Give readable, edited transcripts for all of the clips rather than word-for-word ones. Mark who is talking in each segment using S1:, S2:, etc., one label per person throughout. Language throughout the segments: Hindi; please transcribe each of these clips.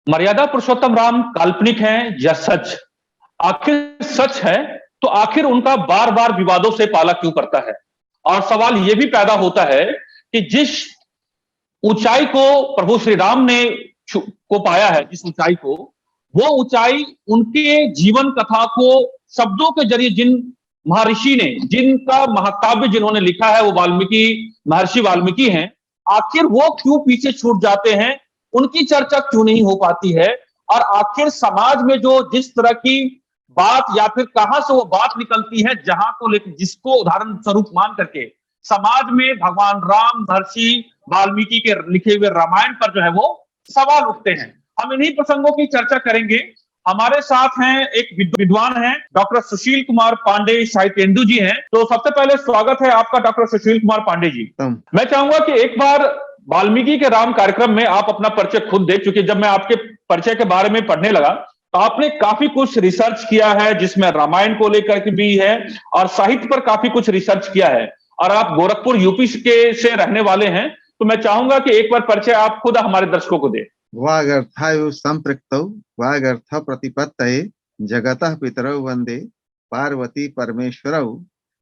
S1: मर्यादा पुरुषोत्तम राम काल्पनिक हैं या सच? आखिर सच है तो आखिर उनका बार बार विवादों से पाला क्यों पड़ता है? और सवाल यह भी पैदा होता है कि जिस ऊंचाई को प्रभु श्री राम ने को पाया है, जिस ऊंचाई को, वो ऊंचाई उनके जीवन कथा को शब्दों के जरिए जिन महर्षि ने, जिनका महाकाव्य जिन्होंने लिखा है, वो वाल्मीकि, महर्षि वाल्मीकि हैं, आखिर वो क्यों पीछे छूट जाते हैं? उनकी चर्चा क्यों नहीं हो पाती है? और आखिर समाज में जो जिस तरह की बात या फिर कहां से वो बात निकलती है, जहां को लेकर, जिसको उदाहरण स्वरूप मान करके समाज में भगवान राम, महर्षि वाल्मीकि के लिखे हुए रामायण पर जो है वो सवाल उठते हैं। हम इन्हीं प्रसंगों की चर्चा करेंगे। हमारे साथ हैं एक विद्वान हैं, डॉक्टर सुशील कुमार पांडे, साहित्येंदु जी हैं। तो सबसे पहले स्वागत है आपका डॉक्टर सुशील कुमार पांडे जी। मैं चाहूंगा कि एक बार वाल्मीकि के राम कार्यक्रम में आप अपना परिचय खुद दे, क्योंकि जब मैं आपके परिचय के बारे में पढ़ने लगा तो आपने काफी कुछ रिसर्च किया है, जिसमें रामायण को लेकर के भी है और साहित्य पर काफी कुछ रिसर्च किया है, और आप गोरखपुर यूपी के से रहने वाले हैं। तो मैं चाहूंगा कि एक बार परिचय आप खुद हमारे दर्शकों को दें।
S2: वागर्थायु संपृक्तौ वागर्थ प्रतिपत्तये जगतः पितरौ वंदे पार्वती परमेश्वरौ।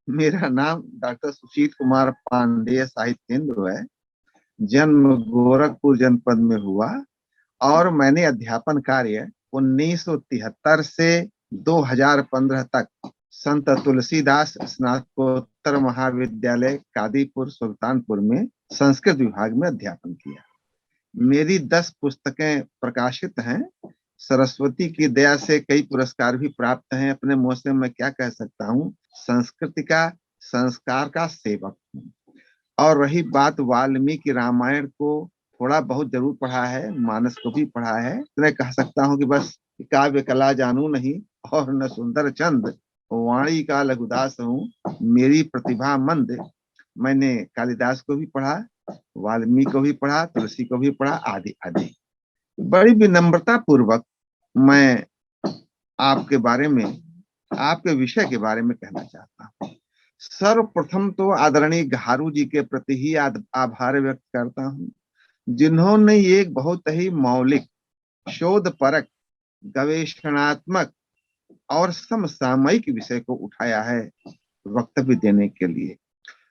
S2: मेरा नाम डॉक्टर सुशील कुमार पांडेय साहित्येंद्र है। जन्म गोरखपुर जनपद में हुआ और मैंने अध्यापन कार्य 1973 से 2015 तक संत तुलसीदास स्नातकोत्तर महाविद्यालय कादीपुर सुल्तानपुर में संस्कृत विभाग में अध्यापन किया। मेरी 10 पुस्तकें प्रकाशित हैं। सरस्वती की दया से कई पुरस्कार भी प्राप्त हैं। अपने मुंह से मैं क्या कह सकता हूँ, संस्कृति का, संस्कार का सेवक हूँ। और रही बात वाल्मीकि रामायण को थोड़ा बहुत जरूर पढ़ा है, मानस को भी पढ़ा है। मैं कह सकता हूँ कि बस काव्य कला जानू नहीं और न सुंदर चंद वाणी का लघुदास हूँ, मेरी प्रतिभा मंद। मैंने कालिदास को भी पढ़ा, वाल्मीकि को भी पढ़ा, तुलसी को भी पढ़ा, आदि आदि। बड़ी विनम्रता पूर्वक मैं आपके बारे में, आपके विषय के बारे में कहना चाहता हूँ। सर्वप्रथम तो आदरणीय घारू जी के प्रति ही आभार व्यक्त करता हूँ, जिन्होंने एक बहुत ही मौलिक, शोध परक, गवेषणात्मक और समसामयिक विषय को उठाया है वक्तव्य देने के लिए।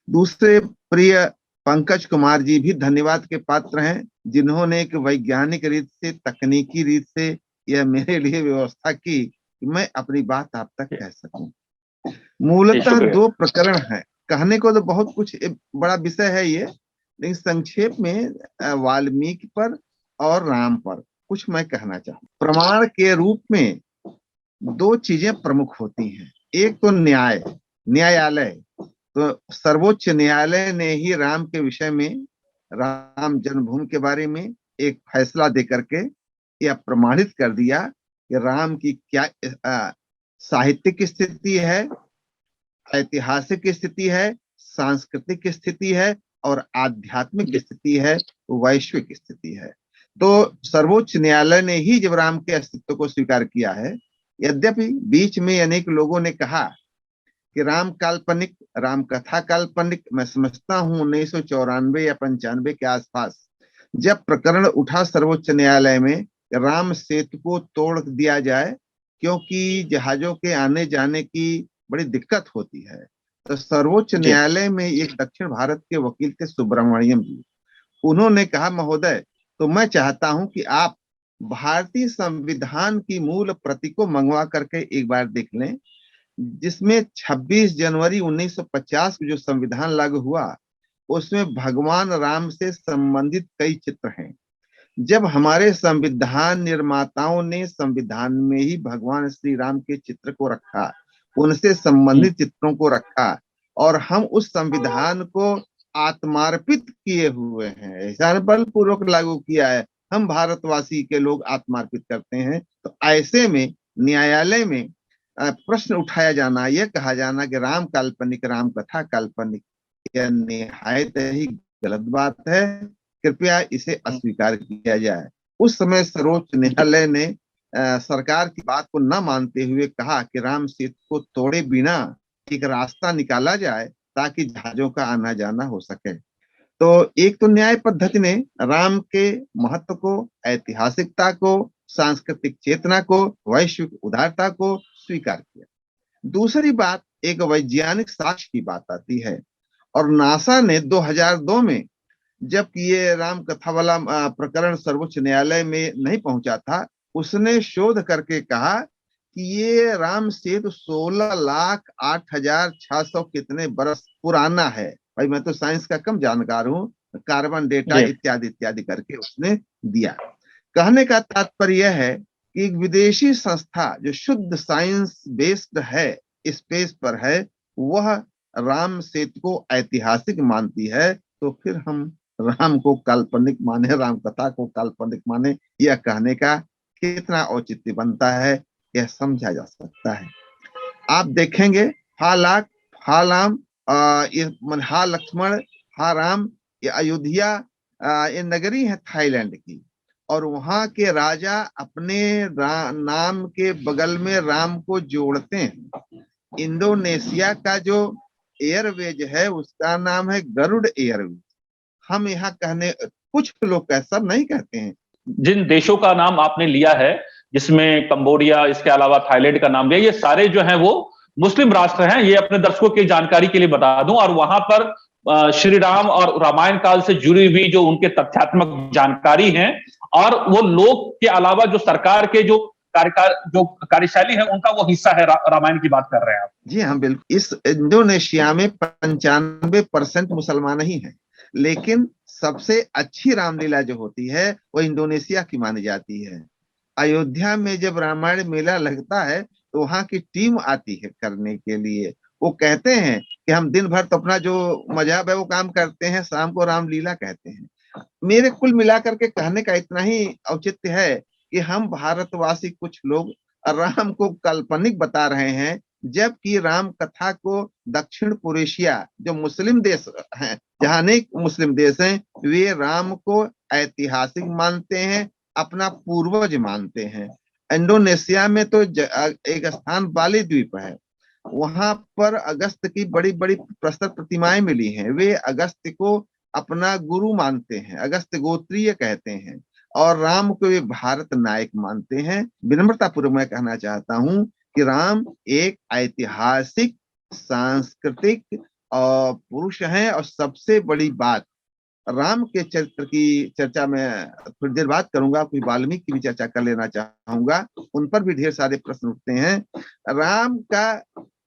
S2: दूसरे प्रिय पंकज कुमार जी भी धन्यवाद के पात्र हैं, जिन्होंने एक वैज्ञानिक रीत से, तकनीकी रीत से यह मेरे लिए व्यवस्था की कि मैं अपनी बात आप तक कह सकूं। मूलतः 2 प्रकरण हैं, कहने को तो बहुत कुछ, बड़ा विषय है ये, लेकिन संक्षेप में वाल्मीकि पर और राम पर कुछ मैं कहना चाहूँ। प्रमाण के रूप में 2 चीजें प्रमुख होती हैं। एक तो न्यायालय। तो सर्वोच्च न्यायालय ने ही राम के विषय में, राम जन्मभूमि के बारे में एक फैसला दे करके यह प्रमाणित कर दिया कि राम की क्या साहित्यिक स्थिति है, ऐतिहासिक स्थिति है, सांस्कृतिक स्थिति है और आध्यात्मिक स्थिति है, वैश्विक स्थिति है। तो सर्वोच्च न्यायालय ने ही जब राम के अस्तित्व को स्वीकार किया है, यद्यपि बीच में अनेक लोगों ने कहा कि राम काल्पनिक, राम कथा काल्पनिक। मैं समझता हूँ 1994 या 95 के आसपास जब प्रकरण उठा सर्वोच्च न्यायालय में, राम सेतु को तोड़ दिया जाए क्योंकि जहाजों के आने जाने की बड़ी दिक्कत होती है, तो सर्वोच्च न्यायालय में एक दक्षिण भारत के वकील थे सुब्रमण्यम जी। उन्होंने कहा, महोदय, तो मैं चाहता हूं कि आप भारतीय संविधान की मूल प्रति को मंगवा करके एक बार देख लें, जिसमें 26 जनवरी 1950 को जो संविधान लागू हुआ, उसमें भगवान राम से संबंधित कई चित्र हैं। जब हमारे संविधान निर्माताओं ने संविधान में ही भगवान श्री राम के चित्र को रखा, उनसे संबंधित चित्रों को रखा, और हम उस संविधान को आत्मार्पित किए हुए हैं, ऐसा बलपूर्वक लागू किया है, हम भारतवासी के लोग आत्मार्पित करते हैं। तो ऐसे में न्यायालय में प्रश्न उठाया जाना, यह कहा जाना कि राम काल्पनिक, राम कथा काल्पनिक, यह निहायत ही गलत बात है। कृपया इसे अस्वीकार किया जाए। उस समय सर्वोच्च न्यायालय ने सरकार की बात को न मानते हुए कहा कि राम सेतु को तोड़े बिना एक रास्ता निकाला जाए ताकि जहाजों का आना जाना हो सके। तो एक तो न्याय पद्धति ने राम के महत्व को, ऐतिहासिकता को सांस्कृतिक चेतना को, वैश्विक उदारता को स्वीकार किया। दूसरी बात, एक वैज्ञानिक साक्ष्य की बात आती है, और नासा ने 2002 में जब ये राम कथा वाला प्रकरण सर्वोच्च न्यायालय में नहीं पहुंचा था, उसने शोध करके कहा कि ये राम सेतु 16,08,600 कितने बरस पुराना है। भाई मैं तो साइंस का कम जानकार हूँ, कार्बन डेटा इत्यादि इत्यादि करके उसने दिया। कहने का तात्पर्य यह है कि एक विदेशी संस्था जो शुद्ध साइंस बेस्ड है, स्पेस पर है, वह राम सेतु को ऐतिहासिक मानती है, तो फिर हम राम को काल्पनिक माने, राम कथा को काल्पनिक माने, यह कहने का कितना औचित्य बनता है, यह समझा जा सकता है। आप देखेंगे हा लाख हा राम, ये हा लक्ष्मण हा राम, ये अयोध्या ये नगरी है थाईलैंड की, और वहां के राजा अपने नाम के बगल में राम को जोड़ते हैं। इंडोनेशिया का जो एयरवेज है उसका नाम है गरुड़ एयरवेज। हम यहाँ कहने, कुछ लोग सब नहीं कहते हैं।
S1: जिन देशों का नाम आपने लिया है, जिसमें कंबोडिया, इसके अलावा थाईलैंड का नाम लिया, ये सारे जो हैं वो मुस्लिम राष्ट्र हैं। ये अपने दर्शकों की जानकारी के लिए बता दूं, और वहां पर श्री राम और रामायण काल से जुड़ी हुई जो उनके तथ्यात्मक जानकारी है, और वो लोग के अलावा जो सरकार के जो कार्यशैली है उनका वो हिस्सा है। रामायण की बात कर रहे हैं आप।
S2: जी हाँ बिल्कुल। इस इंडोनेशिया में 95% मुसलमान ही हैं, लेकिन सबसे अच्छी रामलीला जो होती है वो इंडोनेशिया की मानी जाती है। अयोध्या में जब रामायण मेला लगता है तो वहां की टीम आती है करने के लिए। वो कहते हैं कि हम दिन भर तो अपना जो मजहब है वो काम करते हैं, शाम को रामलीला कहते हैं। मेरे कुल मिलाकर के कहने का इतना ही औचित्य है कि हम भारतवासी कुछ लोग राम को काल्पनिक बता रहे हैं, जबकि राम कथा को दक्षिण पूर्व एशिया जो मुस्लिम देश हैं, जहां अनेक मुस्लिम देश हैं, वे राम को ऐतिहासिक मानते हैं, अपना पूर्वज मानते हैं। इंडोनेशिया में तो एक स्थान बाली द्वीप है, वहां पर अगस्त की बड़ी बड़ी प्रस्तर प्रतिमाएं मिली हैं। वे अगस्त को अपना गुरु मानते हैं, अगस्त गोत्रीय कहते हैं, और राम को वे भारत नायक मानते हैं। विनम्रता पूर्वक मैं कहना चाहता हूं कि राम एक ऐतिहासिक सांस्कृतिक पुरुष हैं, और सबसे बड़ी बात, राम के चरित्र की चर्चा में थोड़ी देर बात करूंगा, कोई वाल्मीकि की भी चर्चा कर लेना चाहूंगा, उन पर भी ढेर सारे प्रश्न उठते हैं। राम का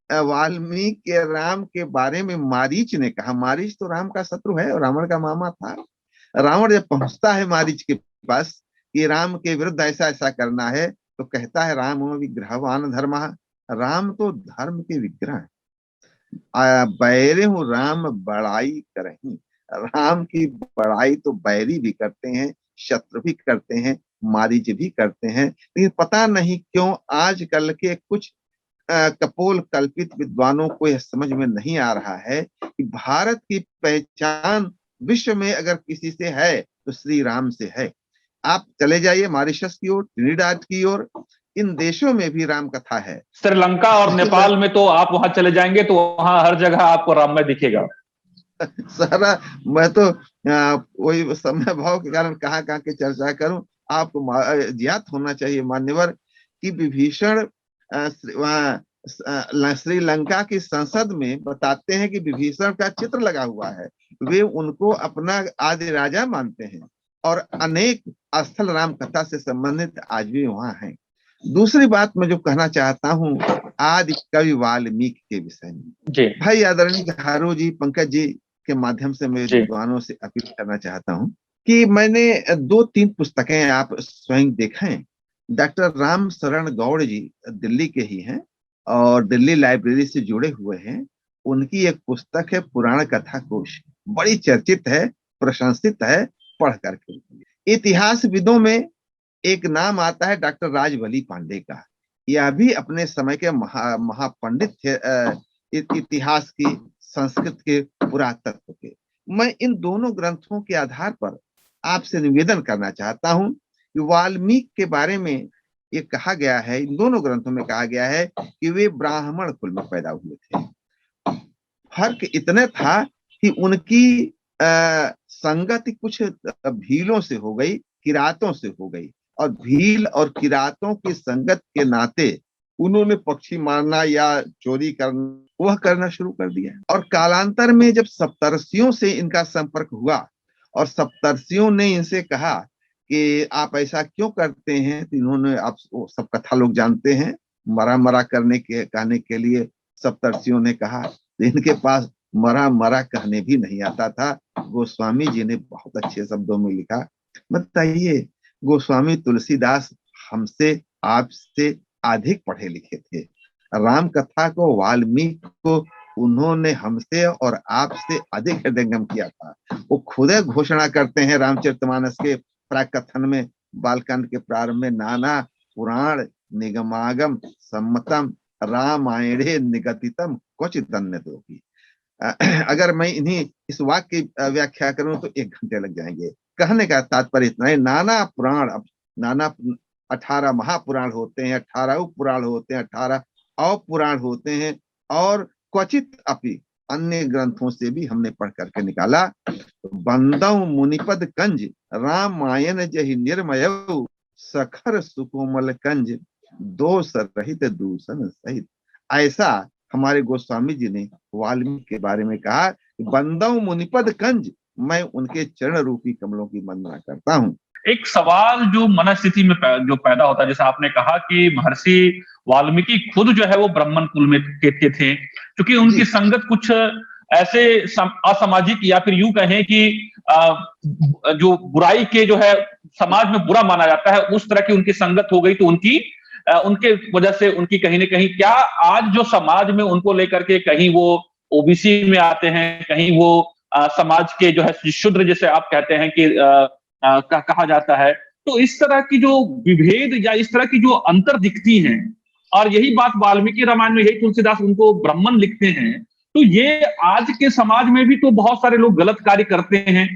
S2: वाल्मीकि के राम के बारे में मारीच ने कहा, मारीच तो राम का शत्रु है और रावण का मामा था। रावण जब पहुंचता है मारीच के पास कि राम के विरुद्ध ऐसा ऐसा करना है, तो कहता है राम विग्रहवान धर्म, राम तो धर्म के विग्रह है। बैरे हूँ राम बड़ाई करही, राम की बड़ाई तो बैरी भी करते हैं, शत्रु भी करते हैं, मारीच भी करते हैं। लेकिन पता नहीं क्यों आजकल के कुछ कपोल कल्पित विद्वानों को यह समझ में नहीं आ रहा है कि भारत की पहचान विश्व में अगर किसी से है तो श्री राम से है। आप चले जाइए मॉरिशस की ओर, ट्रिनिडाद की ओर, इन देशों में भी राम कथा है।
S1: श्रीलंका और नेपाल में तो आप वहां चले जाएंगे तो वहां हर जगह आपको राममय दिखेगा।
S2: सारा मैं तो वही समय भाव के कारण कहाँ कहाँ की चर्चा करूं। आपको ज्ञात होना चाहिए मान्यवर कि विभीषण श्रीलंका की संसद में बताते हैं कि विभीषण का चित्र लगा हुआ है, वे उनको अपना आदि राजा मानते हैं, और अनेक स्थल राम कथा से संबंधित आज भी वहां हैं। दूसरी बात मैं जो कहना चाहता हूँ आदि कवि वाल्मीकि के विषय में, भाई आदरणीय घारू जी, पंकज जी के माध्यम से मैं विद्वानों से अपील करना चाहता हूँ कि मैंने 2-3 पुस्तकें आप स्वयं देखें। डॉक्टर राम शरण गौड़ जी दिल्ली के ही हैं और दिल्ली लाइब्रेरी से जुड़े हुए हैं। उनकी एक पुस्तक है पुराण कथा कोश, बड़ी चर्चित है, प्रशंसित है, पढ़ करके। इतिहासविदों में एक नाम आता है डॉक्टर राजबली पांडे का, यह भी अपने समय के महापंडित थे इतिहास की, संस्कृत के, पुरातत्व के। मैं इन दोनों ग्रंथों के आधार पर आपसे निवेदन करना चाहता हूं कि वाल्मीकि के बारे में ये कहा गया है, इन दोनों ग्रंथों में कहा गया है कि वे ब्राह्मण कुल में पैदा हुए थे। फर्क इतना था कि उनकी संगति कुछ भीलों से हो गई, किरातों से हो गई, और भील और किरातों की संगत के नाते उन्होंने पक्षी मारना या चोरी करना वह करना शुरू कर दिया। और कालांतर में जब सप्तर्षियों से इनका संपर्क हुआ और सप्तर्षियों ने इनसे कहा कि आप ऐसा क्यों करते हैं, तो इन्होंने, आप सब कथा लोग जानते हैं, मरा मरा करने के कहने के लिए सप्तर्षियों ने कहा। इनके पास मरा मरा कहने भी नहीं आता था। गोस्वामी जी ने बहुत अच्छे शब्दों में लिखा। बताइए, गोस्वामी तुलसीदास हमसे आपसे अधिक पढ़े लिखे थे। राम कथा को, वाल्मीकि को उन्होंने हमसे और आपसे अधिक हृदयंगम किया था। वो खुद घोषणा करते हैं रामचरितमानस के प्राक कथन में, बालकांड के प्रारंभ में, नाना पुराण निगमागम सम्मतम रामायणे निगदितम क्वचित अन्य दोगी। अगर मैं इस वाक्य की व्याख्या करूं तो 1 घंटे लग जाएंगे। कहने का तात्पर्य इतना है, नाना पुराण, नाना 18 महापुराण होते हैं, 18 उपपुराण होते हैं, 18 अपुराण होते हैं, और क्वचित अपि अन्य ग्रंथों से भी हमने पढ़ करके निकाला। बंदौ मुनिपद कंज रामायण जहि निर्मय सखर सुकोमल कंज दोष रहित दूषण सहित। ऐसा हमारे गोस्वामी जी ने वाल्मीकि के बारे में कहा। बंदौ मुनिपद कंज, मैं उनके चरण रूपी कमलों की वंदना करता हूँ।
S1: एक सवाल जो मनस्थिति में जो पैदा होता है, जैसे आपने कहा कि महर्षि वाल्मीकि खुद जो है वो ब्राह्मण कुल में के थे, क्योंकि उनकी संगत कुछ ऐसे असामाजिक या फिर यूं कहें कि जो बुराई के जो है समाज में बुरा माना जाता है, उस तरह की उनकी संगत हो गई। तो उनके वजह से उनकी कहीं ना कहीं, क्या आज जो समाज में उनको लेकर के कहीं वो ओबीसी में आते हैं, कहीं वो समाज के जो है शूद्र जैसे आप कहते हैं कि कहा जाता है, तो इस तरह की जो विभेद या इस तरह की जो अंतर दिखती हैं, और यही बात वाल्मीकि रामायण में, यही तुलसीदास उनको ब्राह्मण लिखते हैं। तो ये आज के समाज में भी तो बहुत सारे लोग गलत कार्य करते हैं,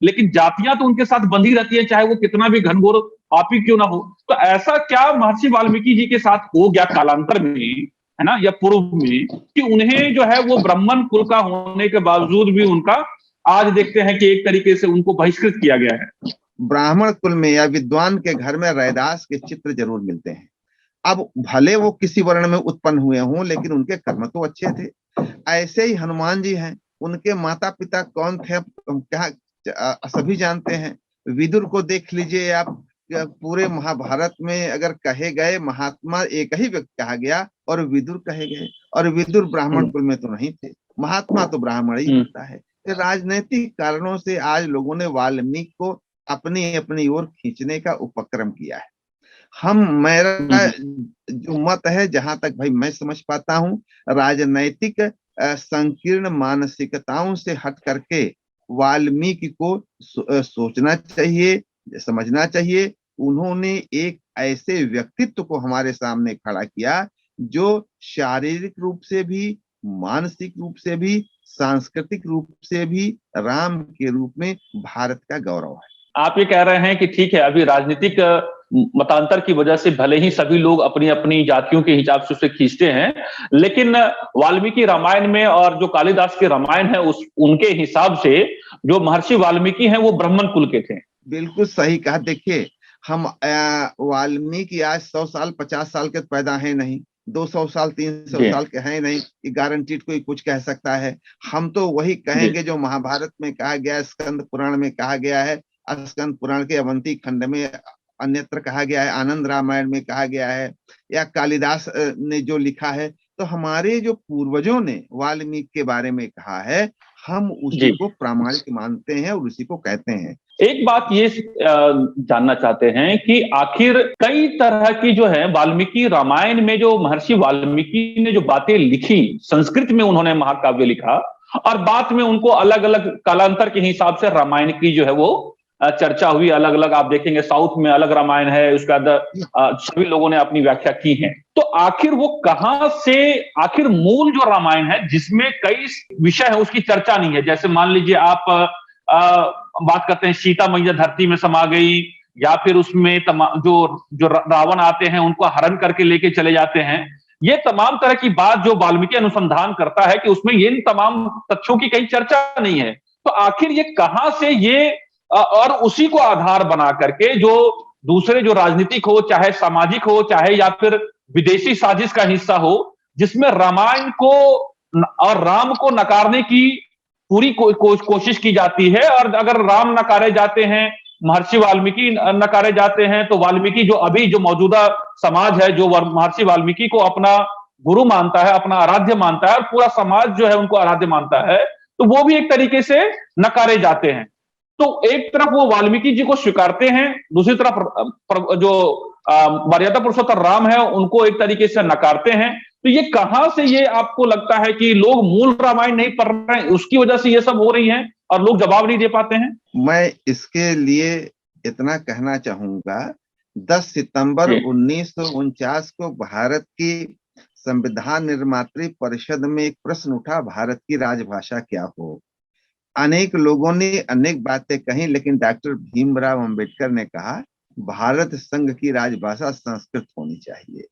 S1: लेकिन जातियां तो उनके साथ बंधी रहती है, चाहे वो कितना भी घनघोर पापी क्यों ना हो। तो ऐसा क्या महर्षि वाल्मीकि जी के साथ हो गया कालांतर में, है ना, या पूर्व में, कि उन्हें जो है वो ब्राह्मण कुल का होने के बावजूद भी उनका आज देखते हैं कि एक तरीके से उनको बहिष्कृत किया गया है।
S2: ब्राह्मण कुल में या विद्वान के घर में रैदास के चित्र जरूर मिलते हैं। अब भले वो किसी वर्ण में उत्पन्न हुए हों, लेकिन उनके कर्म तो अच्छे थे। ऐसे ही हनुमान जी हैं, उनके माता पिता कौन थे क्या सभी जानते हैं। विदुर को देख लीजिए आप, पूरे महाभारत में अगर कहे गए महात्मा एक ही व्यक्ति कहा गया और विदुर कहे गए, और विदुर ब्राह्मण कुल में तो नहीं थे। महात्मा तो ब्राह्मण ही होता है। राजनीतिक कारणों से आज लोगों ने वाल्मीकि को अपनी अपनी ओर खींचने का उपक्रम किया है। मेरा जो मत है, जहां तक भाई मैं समझ पाता हूं, राजनैतिक संकीर्ण मानसिकताओं से हट करके वाल्मीकि को सोचना चाहिए, समझना चाहिए। उन्होंने एक ऐसे व्यक्तित्व को हमारे सामने खड़ा किया जो शारीरिक रूप से भी, मानसिक रूप से भी, सांस्कृतिक रूप से भी राम के रूप में भारत का गौरव है।
S1: आप ये कह रहे हैं कि ठीक है, अभी राजनीतिक मतांतर की वजह से भले ही सभी लोग अपनी अपनी जातियों के हिसाब से उसे खींचते हैं, लेकिन वाल्मीकि रामायण में और जो कालिदास के रामायण है उनके हिसाब से जो महर्षि वाल्मीकि हैं वो ब्राह्मण कुल के थे।
S2: बिल्कुल सही कहा। देखिए, हम वाल्मीकि आज 100 साल 50 साल के पैदा है नहीं, 200 साल 300 साल के हैं नहीं, ये गारंटीड कोई कुछ कह सकता है। हम तो वही कहेंगे जो महाभारत में कहा गया है, स्कंद पुराण में कहा गया है, स्कंद पुराण के अवंती खंड में अन्यत्र कहा गया है, आनंद रामायण में कहा गया है, या कालिदास ने जो लिखा है। तो हमारे जो पूर्वजों ने वाल्मीकि के बारे में कहा है, हम उसी को प्रामाणिक मानते हैं और उसी को कहते हैं।
S1: एक बात ये जानना चाहते हैं कि आखिर कई तरह की जो है वाल्मीकि रामायण में जो महर्षि वाल्मीकि ने जो बातें लिखी, संस्कृत में उन्होंने महाकाव्य लिखा, और बाद में उनको अलग अलग कालांतर के हिसाब से रामायण की जो है वो चर्चा हुई। अलग अलग आप देखेंगे, साउथ में अलग रामायण है, उसके बाद सभी लोगों ने अपनी व्याख्या की है। तो आखिर वो कहां से, आखिर मूल जो रामायण है जिसमें कई विषय है उसकी चर्चा नहीं है। जैसे मान लीजिए आप बात करते हैं सीता मैया धरती में समा गई, या फिर उसमें जो रावण आते हैं उनको हरण करके लेके चले जाते हैं। ये तमाम तरह की बात जो वाल्मीकि अनुसंधान करता है कि उसमें इन तमाम तथ्यों की कहीं चर्चा नहीं है। तो आखिर ये कहां से ये, और उसी को आधार बना करके जो दूसरे जो राजनीतिक हो, चाहे सामाजिक हो, चाहे या फिर विदेशी साजिश का हिस्सा हो, जिसमें रामायण को और राम को नकारने की पूरी कोशिश की जाती है। और अगर राम नकारे जाते हैं, महर्षि वाल्मीकि नकारे जाते हैं, तो वाल्मीकि जो अभी जो मौजूदा समाज है, जो महर्षि वाल्मीकि को अपना गुरु मानता है, अपना आराध्य मानता है, और पूरा समाज जो है उनको आराध्य मानता है, तो वो भी एक तरीके से नकारे जाते हैं। तो एक तरफ वो वाल्मीकि जी को स्वीकारते हैं, दूसरी तरफ जो मर्यादा पुरुषोत्तम राम है उनको एक तरीके से नकारते हैं। तो ये कहां से ये आपको लगता है कि लोग मूल रामायण नहीं पढ़ रहे हैं, उसकी वजह से ये सब हो रही है और लोग जवाब नहीं दे पाते हैं?
S2: मैं इसके लिए इतना कहना चाहूंगा, 10 सितंबर 1949 को भारत की संविधान निर्मात्री परिषद में एक प्रश्न उठा, भारत की राजभाषा क्या हो। अनेक लोगों ने अनेक बातें कही, लेकिन डॉक्टर भीमराव अंबेडकर ने कहा भारत संघ की राजभाषा संस्कृत होनी चाहिए,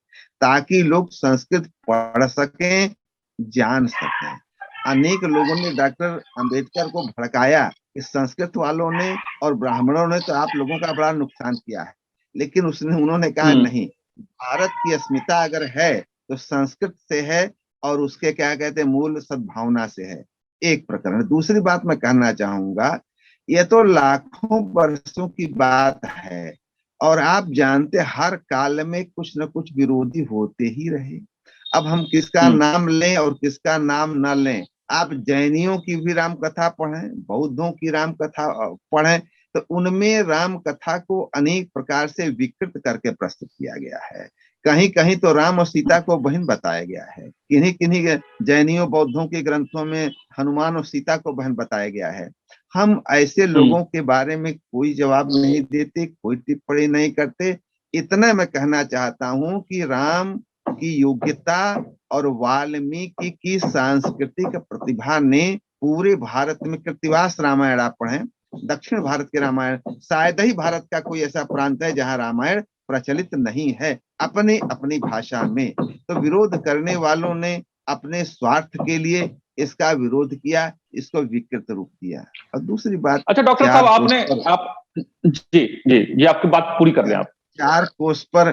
S2: ताकि लोग संस्कृत पढ़ सकें, जान सकें। अनेक लोगों ने डॉक्टर अंबेडकर को भड़काया कि संस्कृत वालों ने और ब्राह्मणों ने तो आप लोगों का बड़ा नुकसान किया है, लेकिन उन्होंने कहा नहीं, भारत की अस्मिता अगर है तो संस्कृत से है और उसके क्या कहते हैं मूल सद्भावना से है। एक प्रकरण। दूसरी बात मैं कहना चाहूंगा, ये तो लाखों वर्षों की बात है और आप जानते हर काल में कुछ न कुछ विरोधी होते ही रहे। अब हम किसका नाम लें और किसका नाम न लें। आप जैनियों की भी राम कथा पढ़ें, बौद्धों की राम कथा पढ़ें, तो उनमें राम कथा को अनेक प्रकार से विकृत करके प्रस्तुत किया गया है। कहीं कहीं तो राम और सीता को बहन बताया गया है, किन्हीं किन्हीं जैनियों बौद्धों के ग्रंथों में हनुमान और सीता को बहन बताया गया है। हम ऐसे लोगों के बारे में कोई जवाब नहीं देते, कोई टिप्पणी नहीं करते। इतना मैं कहना चाहता हूं कि राम की योग्यता और वाल्मीकि की सांस्कृतिक प्रतिभा ने पूरे भारत में, कृतिवास रामायण आप पढ़ें, दक्षिण भारत के रामायण, शायद ही भारत का कोई ऐसा प्रांत है जहां रामायण प्रचलित नहीं है अपने अपनी भाषा में। तो विरोध करने वालों ने अपने स्वार्थ के लिए इसका विरोध किया, इसको विकृत रूप दिया। और दूसरी बात,
S1: अच्छा डॉक्टर साहब, जी आपकी बात पूरी कर लें आप।
S2: 4 कोस पर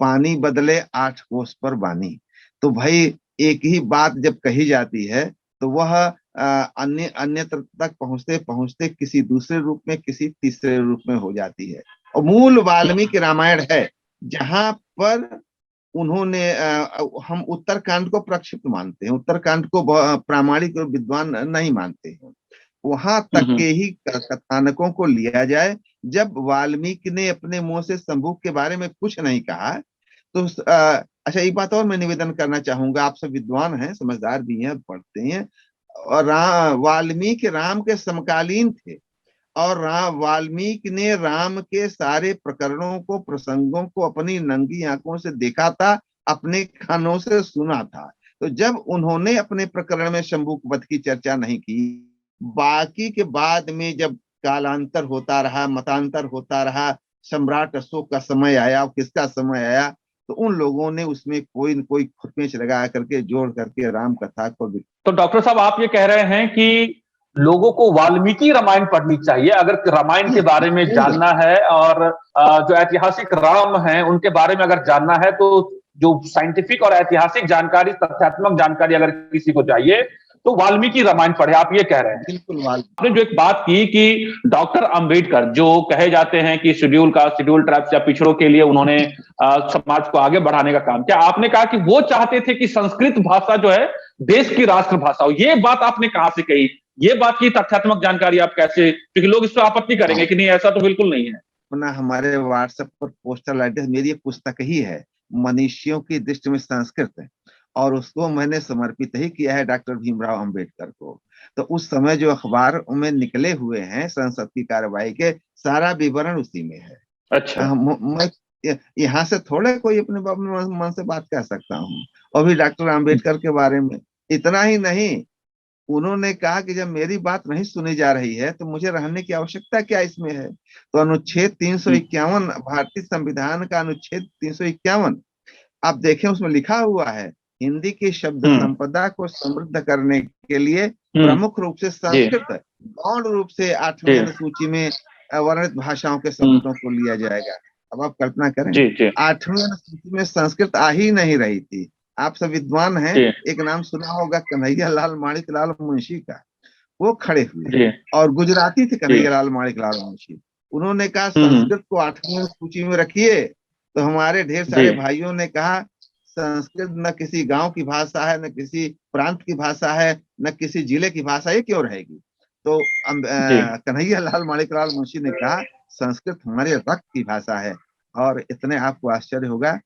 S2: पानी बदले 8 कोस पर बानी। तो भाई एक ही बात जब कही जाती है तो वह अन्यत्र तक पहुंचते पहुंचते किसी दूसरे रूप में, किसी तीसरे रूप में हो जाती है। और मूल वाल्मीकि रामायण है जहां पर उन्होंने हम उत्तरकांड को प्रक्षिप्त मानते हैं, उत्तरकांड को प्रामाणिक और विद्वान नहीं मानते हैं। वहां तक के ही कथानकों को लिया जाए। जब वाल्मीकि ने अपने मुंह से शंभू के बारे में कुछ नहीं कहा तो अच्छा एक बात और मैं निवेदन करना चाहूंगा, आप सब विद्वान हैं, समझदार भी हैं, पढ़ते हैं, और वाल्मीकि राम के समकालीन थे और वाल्मीकि ने राम के सारे प्रकरणों को, प्रसंगों को अपनी नंगी आंखों से देखा था, अपने कानों से सुना था। तो जब उन्होंने अपने प्रकरण में शंभू वध की चर्चा नहीं की, बाकी के बाद में जब कालांतर होता रहा, मतांतर होता रहा, सम्राट अशोक का समय आया, किसका समय आया, तो उन लोगों ने उसमें कोई न कोई खुरपेच लगा करके, जोड़ करके राम कथा को।
S1: तो डॉक्टर साहब आप ये कह रहे हैं कि लोगों को वाल्मीकि रामायण पढ़नी चाहिए अगर रामायण के बारे में जानना है, और जो ऐतिहासिक राम हैं उनके बारे में अगर जानना है, तो जो साइंटिफिक और ऐतिहासिक जानकारी, तथ्यात्मक जानकारी अगर किसी को चाहिए तो वाल्मीकि रामायण पढ़े, आप ये कह रहे हैं?
S2: बिल्कुल।
S1: आपने जो एक बात की कि डॉक्टर अंबेडकर जो कहे जाते हैं कि शेड्यूल कास्ट, शेड्यूल ट्राइब्स या पिछड़ों के लिए उन्होंने समाज को आगे बढ़ाने का काम किया, आपने कहा कि वो चाहते थे कि संस्कृत भाषा जो है देश की राष्ट्रभाषा हो। ये बात आपने कहां से कही? ये बात की तथ्यात्मक जानकारी आप कैसे, क्योंकि लोग इस पर आपत्ति करेंगे कि नहीं ऐसा तो बिल्कुल नहीं है।
S2: अपना हमारे व्हाट्सएप पर पोस्टर लाइट, मेरी एक पुस्तक ही है मनीषियों की दृष्टि में संस्कृत है, और उसको मैंने समर्पित ही किया है डॉक्टर भीमराव अंबेडकर को। तो उस समय जो अखबार में निकले हुए हैं संसद की कार्यवाही के, सारा विवरण उसी में है।
S1: अच्छा।
S2: मैं यहाँ से थोड़े कोई अपने मन से बात कह सकता हूँ। और भी डॉक्टर अंबेडकर के बारे में इतना ही नहीं, उन्होंने कहा कि जब मेरी बात नहीं सुनी जा रही है तो मुझे रहने की आवश्यकता क्या इसमें है। तो अनुच्छेद 351 भारतीय संविधान का अनुच्छेद 351 आप देखें, उसमें लिखा हुआ है हिंदी की शब्द संपदा को समृद्ध करने के लिए प्रमुख रूप से संस्कृत गौण रूप से 8वीं अनुसूची में वर्णित भाषाओं के शब्दों को लिया जाएगा। अब आप कल्पना करें,
S1: जी जी
S2: 8वीं अनुसूची में संस्कृत आ ही नहीं रही थी। आप सब विद्वान हैं,
S1: जी
S2: एक नाम सुना होगा कन्हैया लाल माणिक लाल मुंशी का, वो खड़े हुए
S1: जी
S2: और गुजराती थे
S1: जी।
S2: कन्हैया लाल माणिक लाल मुंशी। उन्होंने कहा
S1: हम्म।
S2: संस्कृत को 8वीं सूची में रखिए, तो हमारे ढेर
S1: जी
S2: सारे भाइयों ने कहा संस्कृत न किसी गांव की भाषा है, न किसी प्रांत की भाषा है, न किसी जिले की भाषा, ये क्यों रहेगी? तो
S1: जी
S2: कन्हैया लाल माणिक लाल मुंशी ने कहा संस्कृत हमारे रक्त की भाषा है। और इतने आपको आश्चर्य होगा,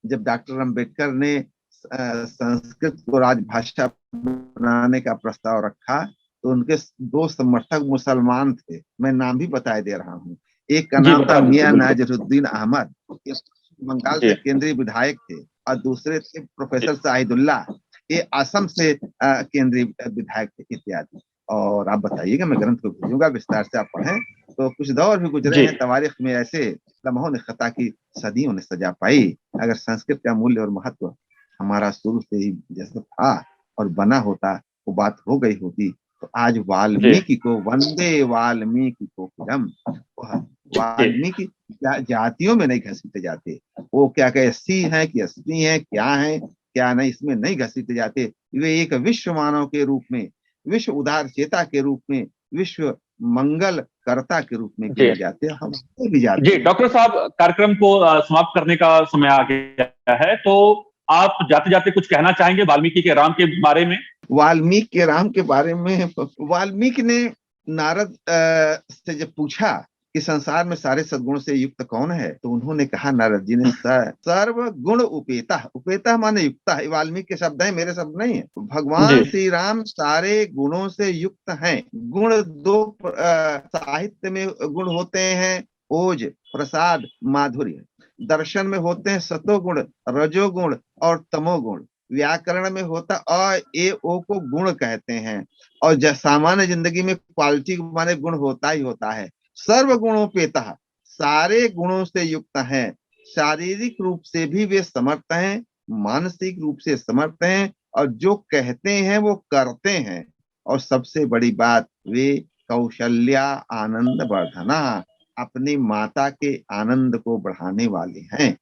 S2: जब डॉक्टर अम्बेडकर ने संस्कृत को राजभाषा बनाने का प्रस्ताव रखा, तो उनके दो समर्थक मुसलमान थे, मैं नाम भी बताए दे रहा हूँ। एक का
S1: जी,
S2: नाम था
S1: बता दीजिए
S2: मियां
S1: बिल्कुल।
S2: नाजरुद्दीन अहमद, ये बंगाल
S1: जी
S2: से केंद्रीय विधायक थे, और दूसरे थे
S1: जी
S2: प्रोफेसर शाहिदुल्लाह, ये असम से केंद्रीय विधायक थे, इत्यादि। और आप बताइएगा, मैं ग्रंथ को भेजूंगा, विस्तार से आप पढ़ें। तो कुछ दौर भी गुजरे
S1: जी
S2: हैं तारीख में ऐसे, लम्हों ने खता की सदियों ने सजा पाई। अगर संस्कृत का मूल्य और महत्व हमारा शुरू से ही जैसा था और बना होता, वो बात हो गई होती, तो आज
S1: जी
S2: वाल्मीकि को वंदे वाल्मीकि को फिरम,
S1: जी
S2: वाल्मीकि जातियों में नहीं घसीटे जाते। वो क्या क्या एससी है कि एसटी है, क्या है क्या नहीं, इसमें नहीं घसीटे जाते। वे एक विश्व मानव के रूप में, विश्व उदार चेता के रूप में, विश्व मंगल कर्ता के रूप में
S1: जी
S2: गिने जाते हैं, हम भी जाते
S1: जी।
S2: हैं।
S1: डॉक्टर साहब, कार्यक्रम को समाप्त करने का समय आ गया है, तो आप जाते जाते कुछ कहना चाहेंगे वाल्मीकि के राम के बारे में?
S2: वाल्मीकि के राम के बारे में, वाल्मीकि ने नारद से जब पूछा कि संसार में सारे सद्गुण से युक्त कौन है, तो उन्होंने कहा, नारद जी ने, सर्व गुण उपेता, उपेता माने युक्ता है, वाल्मीकि के शब्द है, मेरे शब्द नहीं है।
S1: जी
S2: भगवान श्री राम सारे गुणों से युक्त हैं। गुण दो साहित्य में गुण होते हैं, ओज, प्रसाद, माधुर्य। दर्शन में होते हैं सतोगुण, रजोगुण और तमोगुण। व्याकरण में होता अ ए ओ को गुण कहते हैं, और सामान्य जिंदगी में क्वालिटी माने गुण होता ही होता है। सर्व गुणोपेता, सारे गुणों से युक्त हैं। शारीरिक रूप से भी वे समर्थ हैं, मानसिक रूप से समर्थ हैं, और जो कहते हैं वो करते हैं। और सबसे बड़ी बात, वे कौशल्या आनंद वर्धना, अपनी माता के आनंद को बढ़ाने वाले हैं।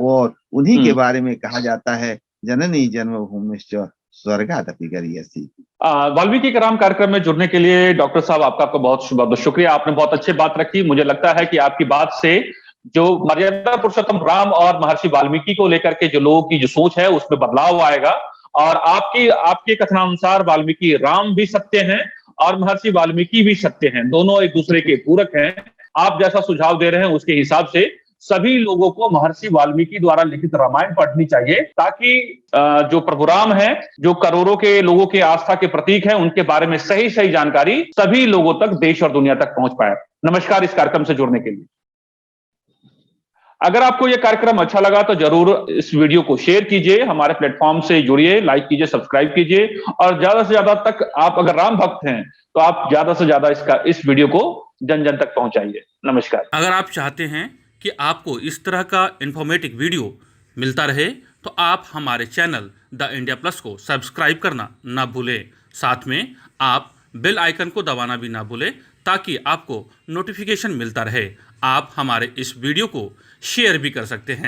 S2: और उन्हीं के बारे में कहा जाता है, जननी जन्मभूमिश्च स्वर्गादपि गरीयसी।
S1: वाल्मीकि के राम कार्यक्रम में जुड़ने के लिए डॉक्टर साहब आपका आपका बहुत बहुत शुक्रिया। आपने बहुत अच्छी बात रखी। मुझे लगता है कि आपकी बात से जो मर्यादा पुरुषोत्तम राम और महर्षि वाल्मीकि को लेकर के जो लोगों की जो सोच है उसमें बदलाव आएगा। और आपकी आपके कथनानुसार वाल्मीकि राम भी सत्य हैं और महर्षि वाल्मीकि भी सत्य हैं, दोनों एक दूसरे के पूरक हैं। आप जैसा सुझाव दे रहे हैं उसके हिसाब से सभी लोगों को महर्षि वाल्मीकि द्वारा लिखित रामायण पढ़नी चाहिए, ताकि जो प्रभु राम है, जो करोड़ों के लोगों के आस्था के प्रतीक हैं, उनके बारे में सही सही जानकारी सभी लोगों तक, देश और दुनिया तक पहुंच पाए। नमस्कार इस कार्यक्रम से जुड़ने के लिए। अगर आपको यह कार्यक्रम अच्छा लगा तो जरूर इस वीडियो को शेयर कीजिए, हमारे प्लेटफॉर्म से जुड़िए, लाइक कीजिए, सब्सक्राइब कीजिए, और ज्यादा से ज्यादा तक आप अगर राम भक्त हैं तो आप ज्यादा से ज्यादा इस वीडियो को जन जन तक पहुंचाइए। नमस्कार।
S3: अगर आप चाहते हैं कि आपको इस तरह का इन्फॉर्मेटिव वीडियो मिलता रहे, तो आप हमारे चैनल द इंडिया प्लस को सब्सक्राइब करना ना भूलें। साथ में आप बेल आइकन को दबाना भी ना भूलें, ताकि आपको नोटिफिकेशन मिलता रहे। आप हमारे इस वीडियो को शेयर भी कर सकते हैं।